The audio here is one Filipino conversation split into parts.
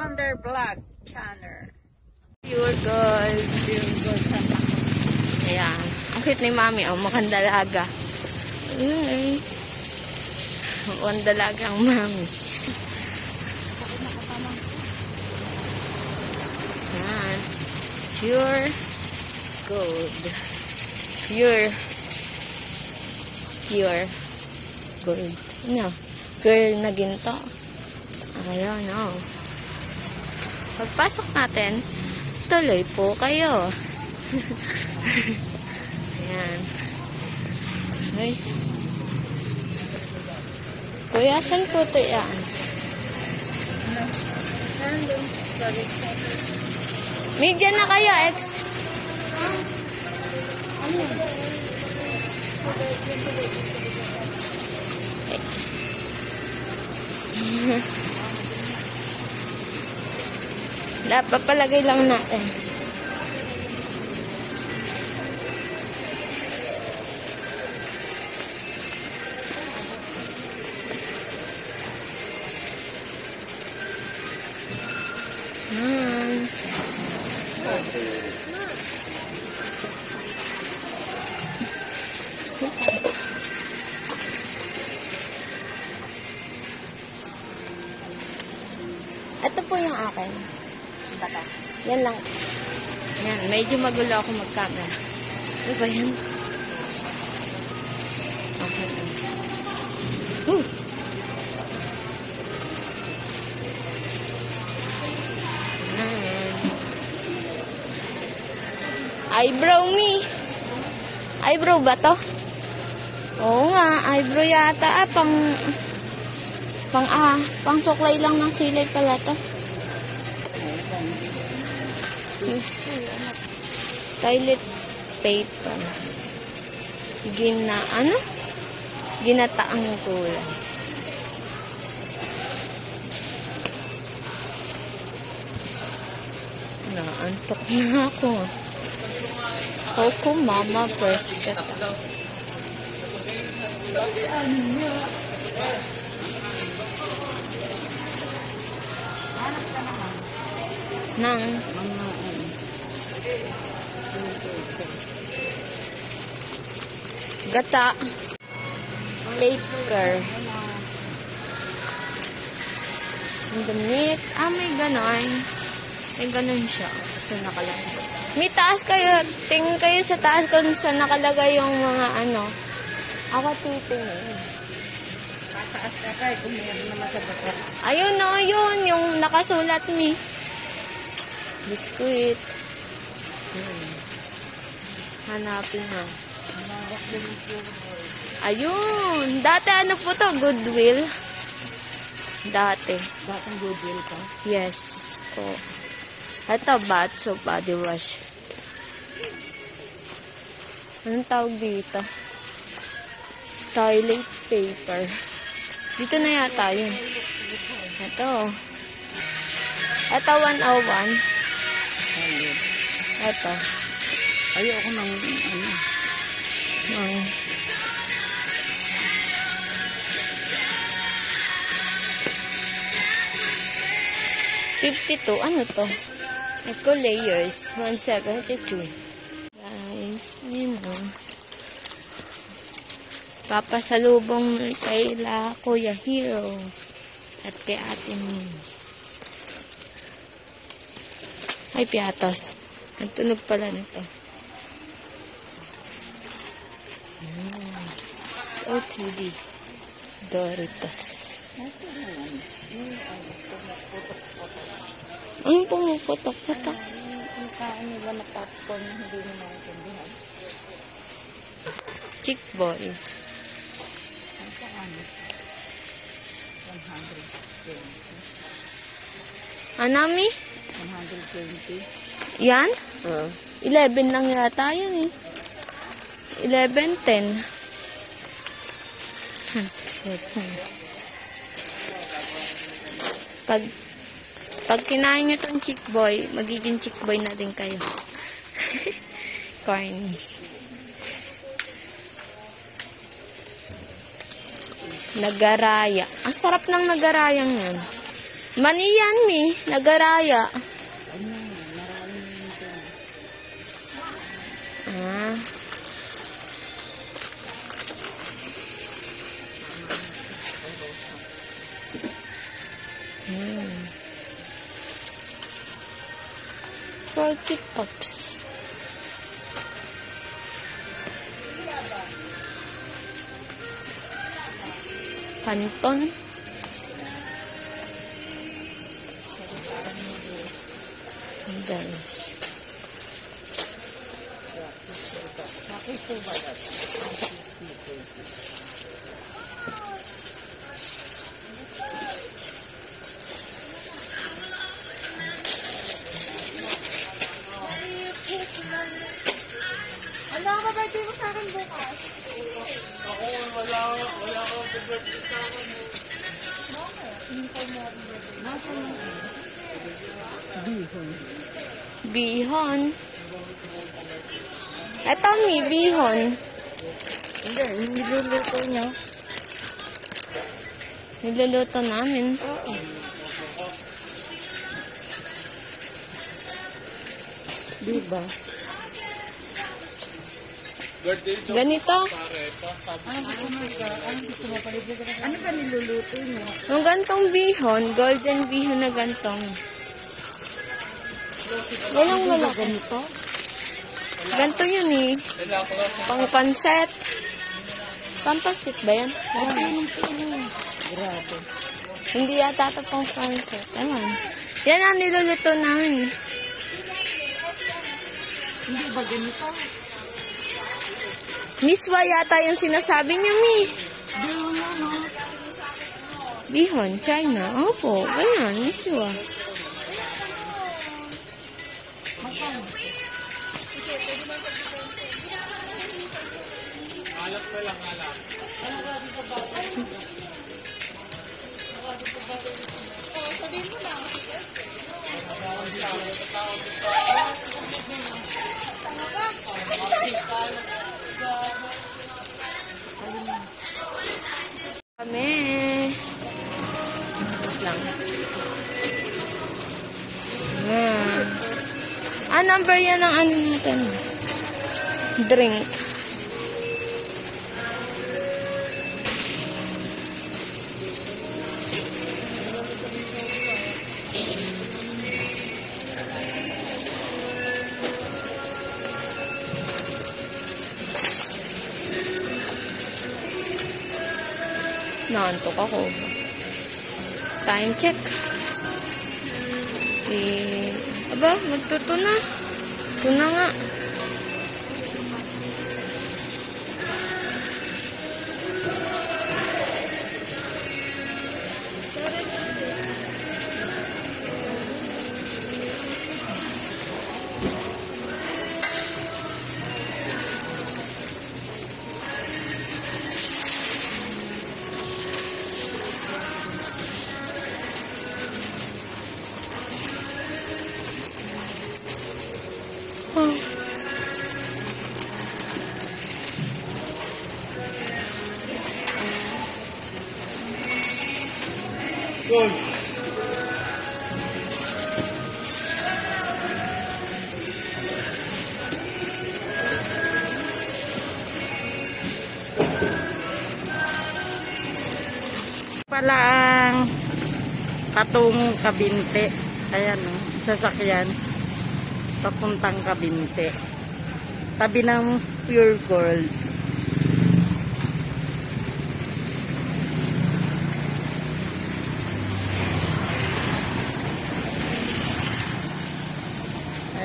Wonder Vlog channel. Pure gold. Pure gold. Ayan. Ang cute ni Mami. Oh, mukhang dalaga. Ay. Mukhang dalaga ang Mami. Ayan. Pure gold. Pure gold. No. Girl na ginto. I don't know. Pagpasok natin, tuloy po kayo. Ayan. Ay. Kuya, saan po ito yan? Media na kayo, ex. Papalagay lang natin. Ito po yung akin. Yan lang. Yan, medyo magulo ako mag-camera. Ano ba yan? Okay. Eyebrow me. Eyebrow ba to? Oo nga, eyebrow yata. Pang suklay lang ng kilay pala to. Toilet paper. Ginataang kulay. Naantok na ako. Ako, mama, first cut. Nang gata paper damit. May ganon. May ganon siya. Saan nakalagay? May taas kayo. Tingin kayo sa taas kung saan nakalagay yung mga ano. Ako titingin. Tataas ka tayo kung mayroon naman sa bata. Ayun o, yun. Yung nakasulat ni biskuit. Hanapin na. Ayun. Dati ano po to? Goodwill. Dati. Batang Goodwill ka? Yes. Po. Ito, bath soap, body wash. Anong tawag dito? Toilet paper. Dito na yata yun. Ito. Ito, 101. Ito. Ayoko ng ano. 52. Ano to? Eco Layers. 172. Guys, yun o. Papasalubong kay Kuya Hero. At kay Ate Min. Ay, piatos. Ang tunog pala nito. OTD. Doritos. Ang pumuputok-putok. Ang kain nila na popcorn, hindi mo maintindihan. Chick boy. Ang kaano? 120. Anami? 120. Yan? 11 lang yata yun eh. 11, 10. Pag kinain nyo tong chick boy, magiging chick boy na din kayo. Corny. Nagaraya. Ang sarap ng nagarayang yan. Maniyan mi, nagaraya. Ah. Hmm. 40 bucks. Panton. Guys. Ano ka birthday mo sa akin bukas? Ako, wala akong birthday sa akin. Bihon. Ito mi, bihon. Hindi, niluluto niya. Niluluto namin. Diba? Birthday daw Ganito. pare. Sabi Ano ba niluluto niyo? Yung gantong bihon, golden bihon na gantong. Walang wala. Ganito? Ganto yun eh. nila ako lang. Pang-panset. Pang-panset ba yan? Grabe. Hindi yata ito pang-panset. Ewan. Yan ang niluluto namin. Hindi ba ganito? Miswa yata yung sinasabi niyo, Mi. Bihon, China. Opo, ganyan, miswa. Alam ko lang, alam. Kami. Lang. Number yan ang ano natin. Drink. Naantok ako. Time check. Aba, magtuto na. Ito na nga. Good. Pala ang patungong Kabinte. Ayan o, sasakyan. Papuntang Kabinte. Tabi ng Pure Gold.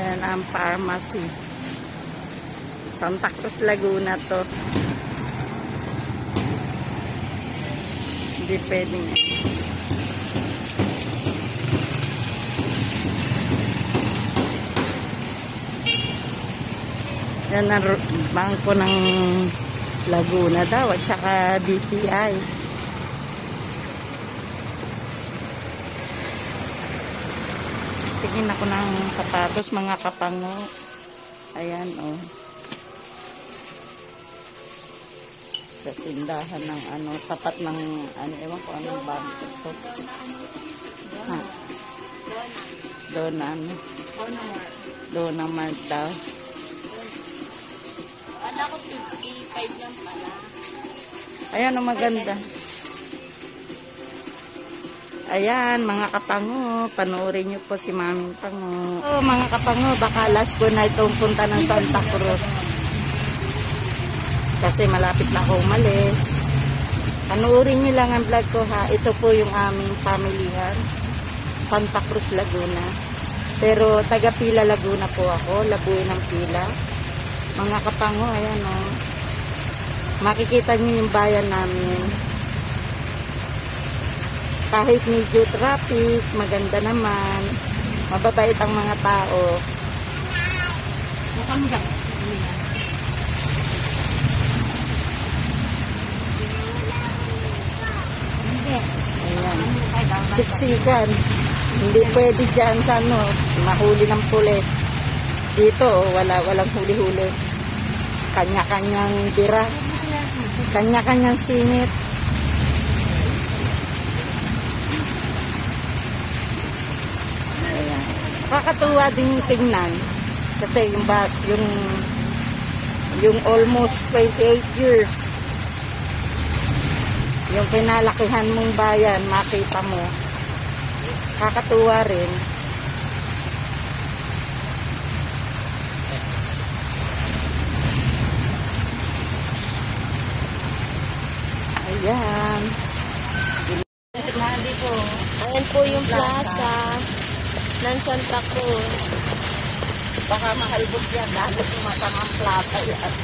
Ayan ang pharmacy. Santa Cruz, Laguna to. Hindi pwedeng. Yan ang bangko ng Laguna daw at saka BPI. Tingin ako ng sapatos, mga kapango. Ayan, oh. Sa tindahan ng ano, tapat ng, ano, ewan ko anong bangko ito. Ha. Dona, ano? Dona Mart daw. Wala ko 55 lang pala. Ayan, ang maganda. Ayan, mga kapango, panoorin niyo po si Maming Pango. Oh, mga kapango, baka last ko na itong punta ng Santa Cruz. Kasi malapit na ako umalis. Panoorin niyo lang ang vlog ko ha. Ito po yung aming pamilihan. Santa Cruz, Laguna. Pero taga Pila, Laguna po ako. Labuin ng Pila. Mga kapango, ayan o. Makikita niyo yung bayan namin. Kahit medyo traffic, maganda naman. Mababait ang mga tao. Ayan. Siksikan. Hindi pwede dyan sa ano, mahuli ng pulis. Dito, walang huli-huli. Kanya-kanyang bira. Kanya-kanyang singit. Ayan. Kakatuwa din yung tingnan. Kasi yung almost 28 years. Yung pinalakihan mong bayan, makita mo. Kakatuwa rin. Ayan. Ayan po yung plaza ng Santa Cruz. Baka mahalbog yan. Dahil masamang plata yan.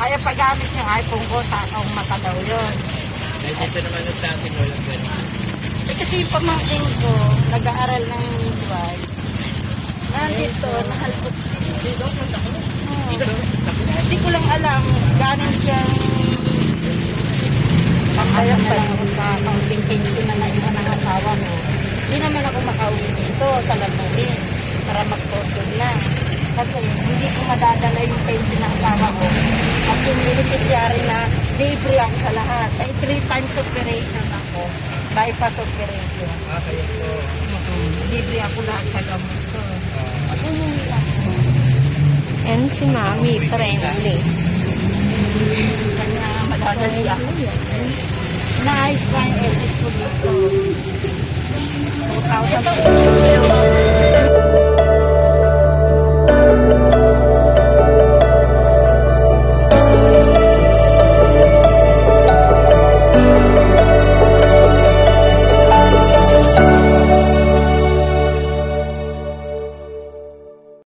Kaya paggamit yung iPhone ko, takong mata daw yun. Dito naman sa atin walang ganun. Kasi yung pamangkin ko, nag-aaral ng midwife. Nandito, nahalbog dito. Hindi ko lang alam, ganon siyang pambayang pa lang sa kaunting-pension na naiwan ng asawa mo. Hindi naman ako makauwi dito sa Labuin para mag-posted na. Kasi hindi ko madadala yung pension ng asawa ko. At yung beneficiary na libre ako sa lahat. Ay 3 times operation ako. Bypass operation. Kaya po. Libre ako lahat sa gamot ko. And si Mami, friendly. Kanya madadali ako. Naayos pa yung SS ko dito. 2,000.